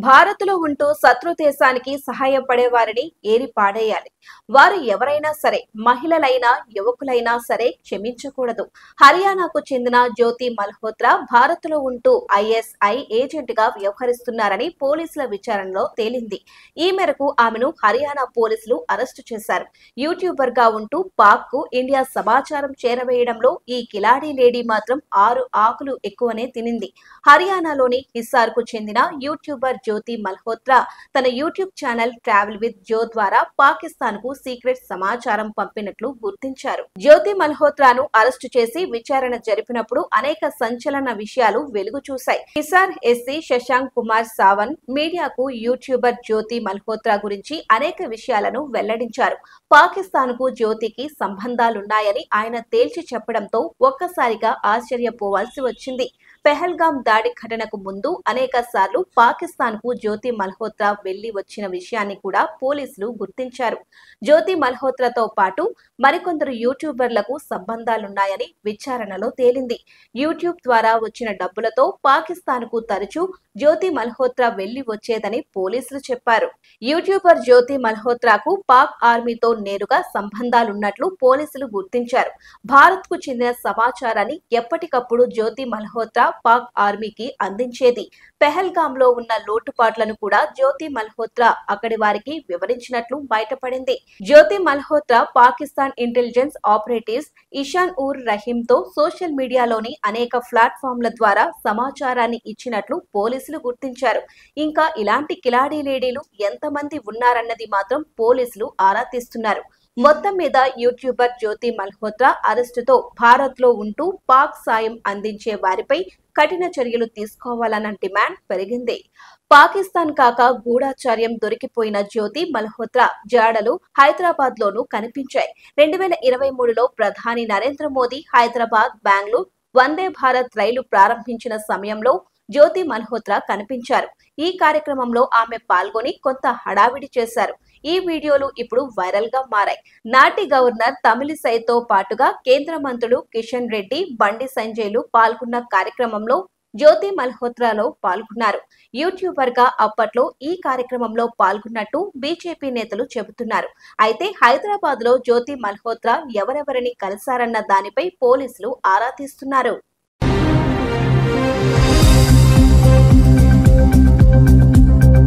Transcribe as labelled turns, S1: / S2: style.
S1: భారత్లో ఉంటూ శత్రు దేశానికి సహాయపడే వారిని ఏరి పాడేయాలి. వారు ఎవరైనా సరే, మహిళలైనా యువకులైనా సరే క్షమించకూడదు. హర్యానాకు చెందిన జ్యోతి మల్హోత్రా భారత్లో ఉంటూ ఐఎస్ఐ ఏజెంట్ గా వ్యవహరిస్తున్నారని పోలీసుల విచారణలో తేలింది. ఈ మేరకు ఆమెను హర్యానా పోలీసులు అరెస్టు చేశారు. యూట్యూబర్ గా ఉంటూ పాక్ కు ఇండియా సమాచారం చేరవేయడంలో ఈ కిలాడీ లేడీ మాత్రం 6 ఆకులు ఎక్కువనే తినింది. హర్యానాలోని హిసార్ కు చెందిన యూట్యూబర్ జ్యోతి మల్హోత్రా తన YouTube channel travel with Jo ద్వారా పాకిస్తాన్ కు సీక్రెట్ సమాచారం పంపినట్లు గుర్తించారు. జ్యోతి మల్హోత్రాను అరెస్టు చేసి విచారణ జరిపినప్పుడు అనేక సంచలన విషయాలు వెలుగు చూశాయి. హిసార్ ఎస్సీ శశాంక్ కుమార్ సావన్ మీడియాకు యూట్యూబర్ జ్యోతి మల్హోత్రా గురించి అనేక విషయాలను వెల్లడించారు. పాకిస్తాన్ కు జ్యోతికి సంబంధాలున్నాయని ఆయన తేల్చి చెప్పడంతో ఒక్కసారిగా ఆశ్చర్యపోవాల్సి వచ్చింది. పెహల్గాం దాడి ఘటనకు ముందు అనేక సార్లు పాకిస్తాన్ కు జ్యోతి మల్హోత్రా వెళ్లి వచ్చిన విషయాన్ని కూడా పోలీసులు గుర్తించారు. జ్యోతి మల్హోత్రాతో పాటు మరికొందరు యూట్యూబర్లకు సంబంధాలున్నాయని విచారణలో తేలింది. యూట్యూబ్ ద్వారా వచ్చిన డబ్బులతో పాకిస్తాన్ కు తరచూ జ్యోతి మల్హోత్రా వెళ్లి వచ్చేదని పోలీసులు చెప్పారు. యూట్యూబర్ జ్యోతి మల్హోత్రాకు పాక్ ఆర్మీతో నేరుగా సంబంధాలున్నట్లు పోలీసులు గుర్తించారు. భారత్ కు చెందిన సమాచారాన్ని ఎప్పటికప్పుడు జ్యోతి మల్హోత్రా పాక్ ఆర్మీకి అందించేది. పెహల్గాంలో ఉన్న లోటుపాట్లను కూడా జ్యోతి మల్హోత్రా అక్కడి వారికి వివరించినట్లు బయటపడింది. జ్యోతి మల్హోత్రా పాకిస్తాన్ ఇంటెలిజెన్స్ ఆపరేటివ్స్ ఇషాన్ ఉర్ రహీం తో సోషల్ మీడియాలోని అనేక ప్లాట్ఫామ్ల ద్వారా సమాచారాన్ని ఇచ్చినట్లు పోలీసులు గుర్తించారు. ఇంకా ఇలాంటి కిలాడీ లేడీలు ఎంతమంది ఉన్నారన్నది మాత్రం పోలీసులు ఆరా తీస్తున్నారు. మొత్తం మీద యూట్యూబర్ జ్యోతి మల్హోత్రా అరెస్టుతో భారత్ లో ఉంటూ పాక్ సాయం అందించే వారిపై కఠిన చర్యలు తీసుకోవాలన్న డిమాండ్ పెరిగింది. పాకిస్తాన్ కాక గూఢాచార్యం దొరికిపోయిన జ్యోతి మల్హోత్రా జాడలు హైదరాబాద్ లోనూ కనిపించాయి. 2023లో ప్రధాని నరేంద్ర మోదీ హైదరాబాద్ బెంగళూరు వందే భారత్ రైలు ప్రారంభించిన సమయంలో జ్యోతి మల్హోత్రా కనిపించారు. ఈ కార్యక్రమంలో ఆమె పాల్గొని కొంత హడావిడి చేశారు. ఈ వీడియోలు ఇప్పుడు వైరల్ గా మారాయి. నాటి గవర్నర్ తమిళిసైతో పాటుగా కేంద్ర మంత్రులు కిషన్ రెడ్డి, బండి సంజయ్లు పాల్గొన్న కార్యక్రమంలో జ్యోతి మల్హోత్రాలో పాల్గొన్నారు. యూట్యూబర్ గా అప్పట్లో ఈ కార్యక్రమంలో పాల్గొన్నట్టు బీజేపీ నేతలు చెబుతున్నారు. అయితే హైదరాబాద్ లో జ్యోతి మల్హోత్రా ఎవరెవరిని కలిశారన్న దానిపై పోలీసులు ఆరా తీస్తున్నారు.